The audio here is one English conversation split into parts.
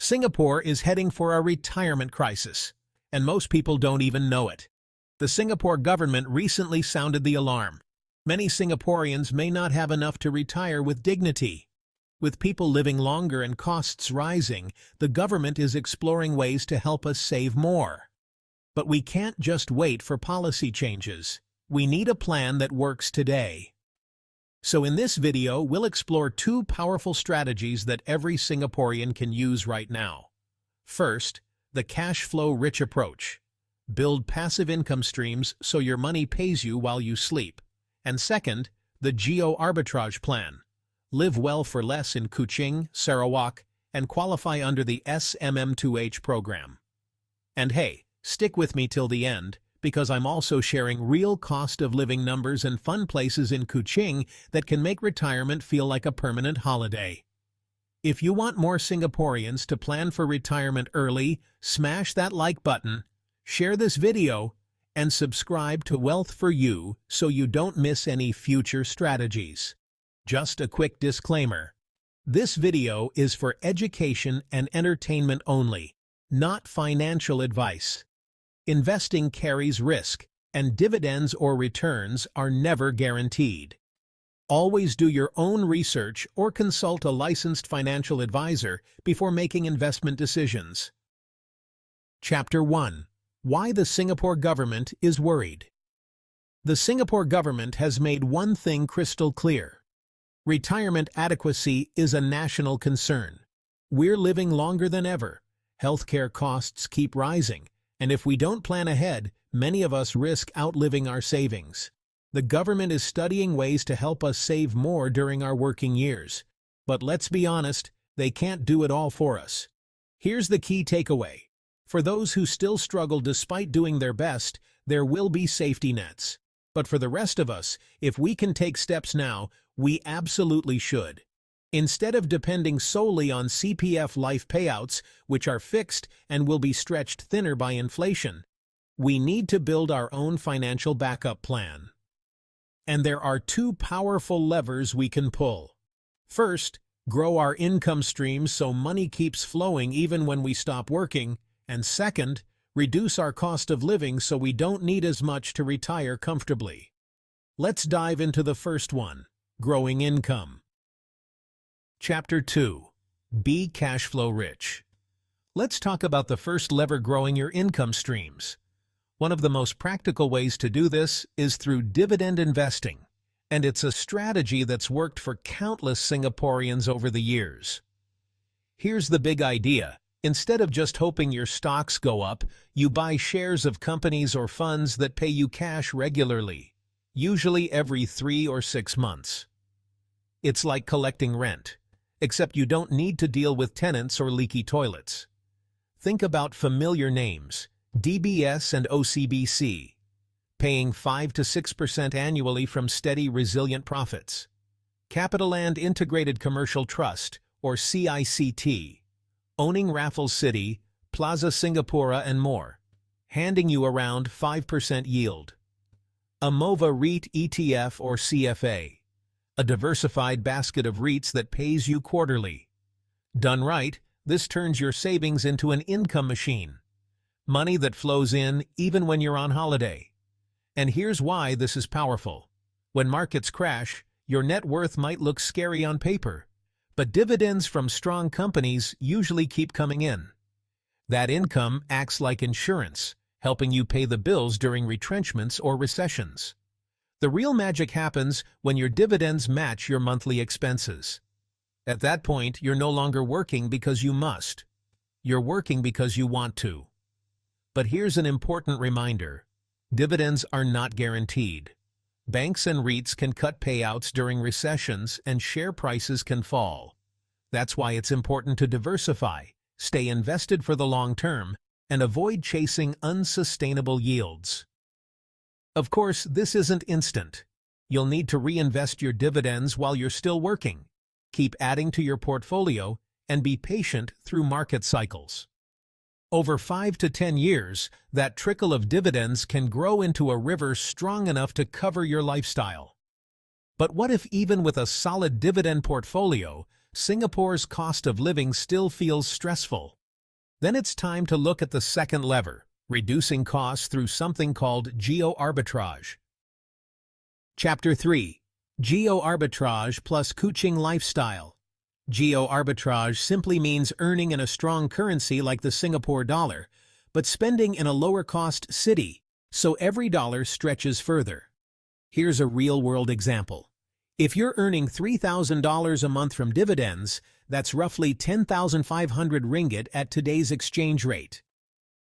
Singapore is heading for a retirement crisis, and most people don't even know it. The Singapore government recently sounded the alarm. Many Singaporeans may not have enough to retire with dignity. With people living longer and costs rising, the government is exploring ways to help us save more. But we can't just wait for policy changes. We need a plan that works today. So in this video, we'll explore two powerful strategies that every Singaporean can use right now. First, the cash flow rich approach. Build passive income streams so your money pays you while you sleep. And second, the Geo Arbitrage plan. Live well for less in Kuching, Sarawak, and qualify under the MM2H program. And hey, stick with me till the end, because I'm also sharing real cost of living numbers and fun places in Kuching that can make retirement feel like a permanent holiday. If you want more Singaporeans to plan for retirement early, smash that like button, share this video, and subscribe to Wealth for You so you don't miss any future strategies. Just a quick disclaimer. This video is for education and entertainment only, not financial advice. Investing carries risk, and dividends or returns are never guaranteed. Always do your own research or consult a licensed financial advisor before making investment decisions. Chapter 1. Why the Singapore government is worried. The Singapore government has made one thing crystal clear. Retirement adequacy is a national concern. We're living longer than ever. Healthcare costs keep rising. And if we don't plan ahead, many of us risk outliving our savings. The government is studying ways to help us save more during our working years. But let's be honest, they can't do it all for us. Here's the key takeaway. For those who still struggle despite doing their best, there will be safety nets. But for the rest of us, if we can take steps now, we absolutely should. Instead of depending solely on CPF LIFE payouts, which are fixed and will be stretched thinner by inflation, we need to build our own financial backup plan. And there are two powerful levers we can pull. First, grow our income streams so money keeps flowing even when we stop working. And second, reduce our cost of living so we don't need as much to retire comfortably. Let's dive into the first one, growing income. Chapter 2. Be cash flow rich. Let's talk about the first lever, growing your income streams. One of the most practical ways to do this is through dividend investing, and it's a strategy that's worked for countless Singaporeans over the years. Here's the big idea. Instead of just hoping your stocks go up, you buy shares of companies or funds that pay you cash regularly, usually every 3 or 6 months. It's like collecting rent, except you don't need to deal with tenants or leaky toilets. Think about familiar names, DBS and OCBC, paying 5 to 6% annually from steady, resilient profits. CapitaLand Integrated Commercial Trust, or CICT, owning Raffles City, Plaza Singapura and more, handing you around 5% yield. Amova REIT ETF or CFA, a diversified basket of REITs that pays you quarterly. Done right, this turns your savings into an income machine. Money that flows in even when you're on holiday. And here's why this is powerful. When markets crash, your net worth might look scary on paper, but dividends from strong companies usually keep coming in. That income acts like insurance, helping you pay the bills during retrenchments or recessions. The real magic happens when your dividends match your monthly expenses. At that point, you're no longer working because you must. You're working because you want to. But here's an important reminder. Dividends are not guaranteed. Banks and REITs can cut payouts during recessions and share prices can fall. That's why it's important to diversify, stay invested for the long term, and avoid chasing unsustainable yields. Of course, this isn't instant. You'll need to reinvest your dividends while you're still working. Keep adding to your portfolio and be patient through market cycles. Over 5 to 10 years, that trickle of dividends can grow into a river strong enough to cover your lifestyle. But what if even with a solid dividend portfolio, Singapore's cost of living still feels stressful. Then it's time to look at the second lever, reducing costs through something called Geo Arbitrage. Chapter 3. Geo Arbitrage plus Kuching lifestyle. Geo Arbitrage simply means earning in a strong currency like the Singapore dollar, but spending in a lower-cost city, so every dollar stretches further. Here's a real-world example. If you're earning $3,000 a month from dividends, that's roughly 10,500 ringgit at today's exchange rate.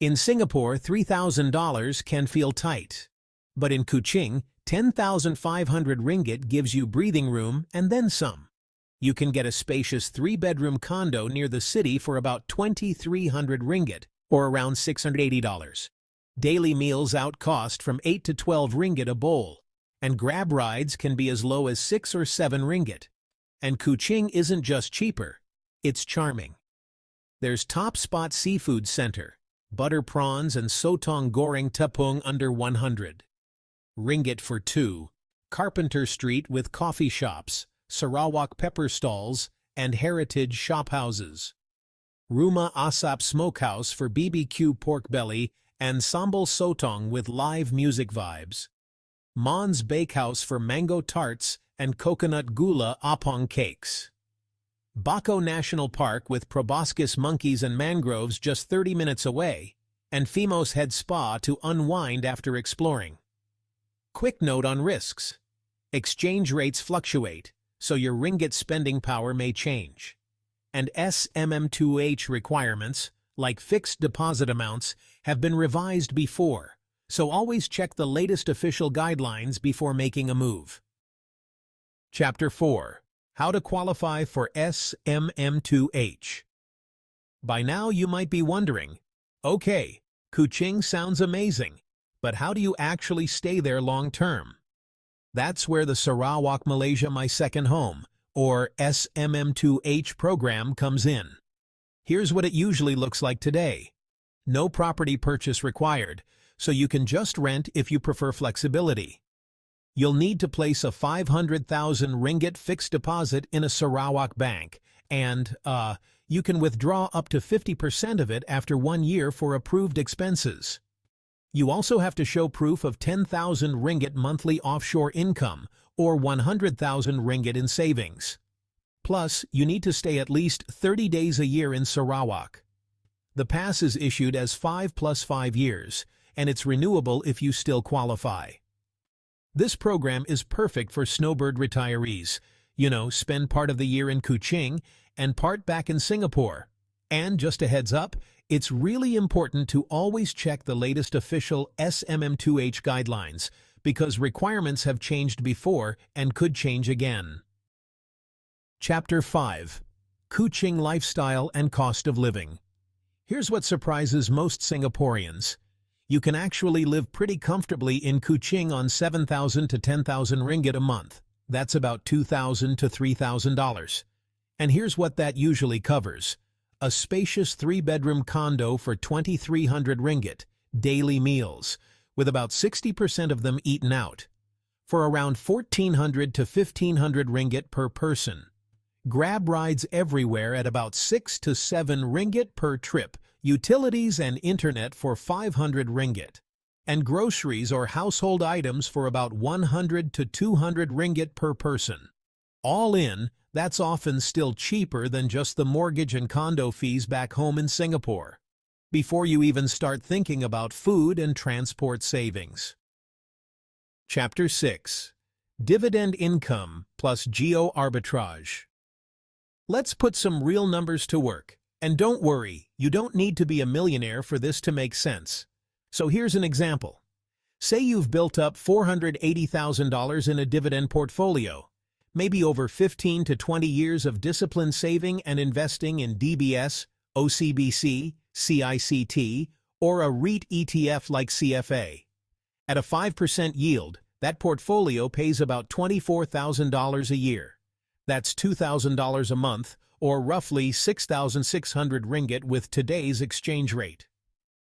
In Singapore, $3,000 can feel tight. But in Kuching, 10,500 ringgit gives you breathing room and then some. You can get a spacious 3-bedroom condo near the city for about 2,300 ringgit, or around $680. Daily meals out cost from 8 to 12 ringgit a bowl, and grab rides can be as low as 6 or 7 ringgit. And Kuching isn't just cheaper, it's charming. There's Top Spot Seafood Center, butter prawns and sotong goreng tepung under 100 ringgit for 2, Carpenter Street with coffee shops, Sarawak pepper stalls, and heritage shophouses. Rumah Asap Smokehouse for BBQ pork belly and sambal sotong with live music vibes. Mon's Bakehouse for mango tarts and coconut gula apong cakes. Bako National Park with proboscis monkeys and mangroves just 30 minutes away, and Fimos Head Spa to unwind after exploring. Quick note on risks. Exchange rates fluctuate, so your ringgit spending power may change. And MM2H requirements, like fixed deposit amounts, have been revised before, so always check the latest official guidelines before making a move. Chapter 4. How to qualify for MM2H. By now you might be wondering, okay, Kuching sounds amazing, but how do you actually stay there long term? That's where the Sarawak Malaysia My Second Home, or MM2H program comes in. Here's what it usually looks like today. No property purchase required, so you can just rent if you prefer flexibility. You'll need to place a 500,000 ringgit fixed deposit in a Sarawak bank, and, you can withdraw up to 50% of it after 1 year for approved expenses. You also have to show proof of 10,000 ringgit monthly offshore income, or 100,000 ringgit in savings. Plus, you need to stay at least 30 days a year in Sarawak. The pass is issued as 5 + 5 years, and it's renewable if you still qualify. This program is perfect for snowbird retirees. Spend part of the year in Kuching and part back in Singapore. And just a heads up, it's really important to always check the latest official MM2H guidelines, because requirements have changed before and could change again. Chapter 5. Kuching lifestyle and cost of living. Here's what surprises most Singaporeans. You can actually live pretty comfortably in Kuching on 7,000 to 10,000 ringgit a month. That's about $2,000 to $3,000. And here's what that usually covers. A spacious 3-bedroom condo for 2,300 ringgit, daily meals, with about 60% of them eaten out, for around 1,400 to 1,500 ringgit per person. Grab rides everywhere at about 6 to 7 ringgit per trip, utilities and internet for 500 ringgit, and groceries or household items for about 100 to 200 ringgit per person. All in, that's often still cheaper than just the mortgage and condo fees back home in Singapore, before you even start thinking about food and transport savings. Chapter 6. Dividend income plus Geo Arbitrage. Let's put some real numbers to work. And don't worry, you don't need to be a millionaire for this to make sense. So here's an example. Say you've built up $480,000 in a dividend portfolio, maybe over 15 to 20 years of disciplined saving and investing in DBS, OCBC, CICT, or a REIT ETF like CFA. At a 5% yield, that portfolio pays about $24,000 a year. That's $2,000 a month, or roughly 6,600 ringgit with today's exchange rate.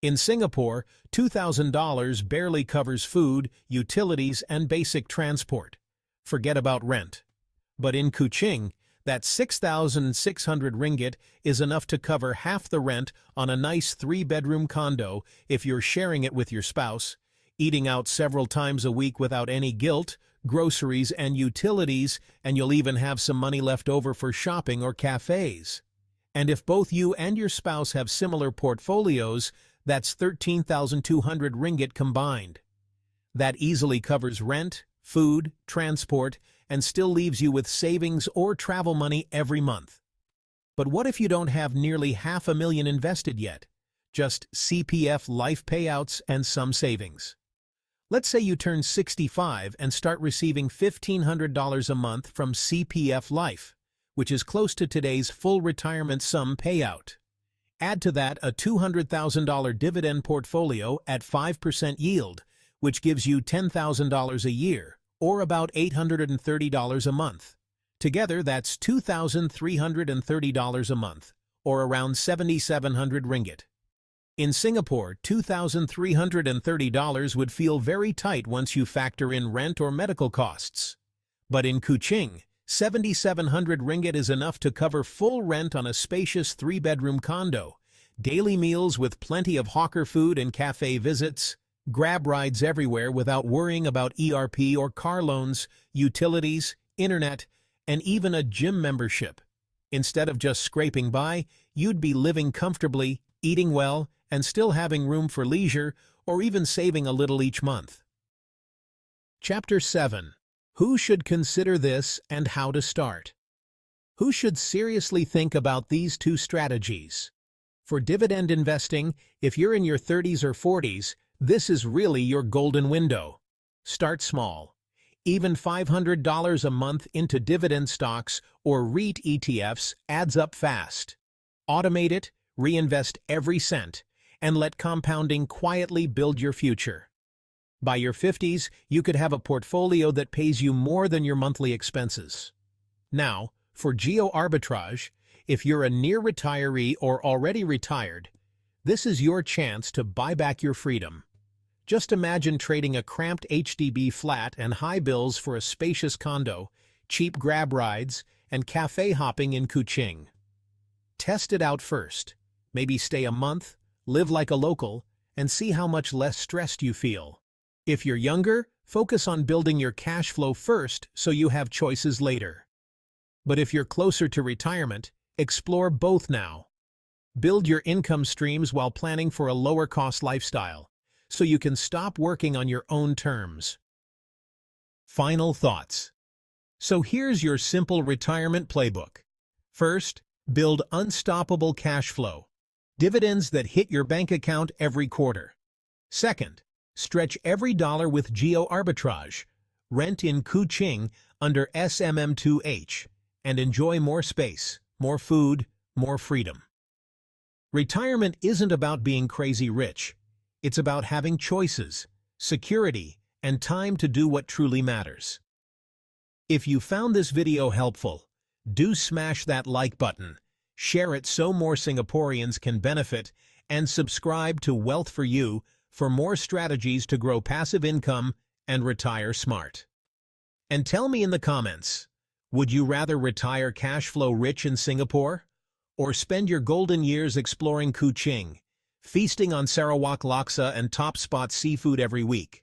In Singapore, $2,000 barely covers food, utilities, and basic transport. Forget about rent. But in Kuching, That 6,600 ringgit is enough to cover half the rent on a nice 3-bedroom condo if you're sharing it with your spouse, eating out several times a week without any guilt, groceries and utilities, and you'll even have some money left over for shopping or cafes. And if both you and your spouse have similar portfolios, that's 13,200 ringgit combined. That easily covers rent, food, transport, and still leaves you with savings or travel money every month. But what if you don't have nearly $500,000 invested yet? Just CPF LIFE payouts and some savings. Let's say you turn 65 and start receiving $1,500 a month from CPF LIFE, which is close to today's full retirement sum payout. Add to that a $200,000 dividend portfolio at 5% yield, which gives you $10,000 a year, or about $830 a month. Together, that's $2,330 a month, or around 7,700 ringgit. In Singapore, $2,330 would feel very tight once you factor in rent or medical costs. But in Kuching, 7,700 ringgit is enough to cover full rent on a spacious 3-bedroom condo, daily meals with plenty of hawker food and cafe visits, grab rides everywhere without worrying about ERP or car loans, utilities, internet, and even a gym membership. Instead of just scraping by, you'd be living comfortably, eating well, and still having room for leisure or even saving a little each month. Chapter 7. Who should consider this and how to start? Who should seriously think about these two strategies? For dividend investing, if you're in your 30s or 40s, this is really your golden window. Start small. Even $500 a month into dividend stocks or REIT ETFs adds up fast. Automate it, reinvest every cent, and let compounding quietly build your future. By your 50s, you could have a portfolio that pays you more than your monthly expenses. Now, for Geo Arbitrage, if you're a near retiree or already retired, this is your chance to buy back your freedom. Just imagine trading a cramped HDB flat and high bills for a spacious condo, cheap grab rides, and cafe hopping in Kuching. Test it out first. Maybe stay a month, live like a local, and see how much less stressed you feel. If you're younger, focus on building your cash flow first so you have choices later. But if you're closer to retirement, explore both now. Build your income streams while planning for a lower-cost lifestyle, so you can stop working on your own terms. Final thoughts. So here's your simple retirement playbook. First, build unstoppable cash flow. Dividends that hit your bank account every quarter. Second, stretch every dollar with Geo Arbitrage. Rent in Kuching under MM2H and enjoy more space, more food, more freedom. Retirement isn't about being crazy rich. It's about having choices, security, and time to do what truly matters. If you found this video helpful, do smash that like button, share it so more Singaporeans can benefit, and subscribe to Wealth for You for more strategies to grow passive income and retire smart. And tell me in the comments, would you rather retire cash flow rich in Singapore or spend your golden years exploring Kuching, feasting on Sarawak laksa and top spot seafood every week?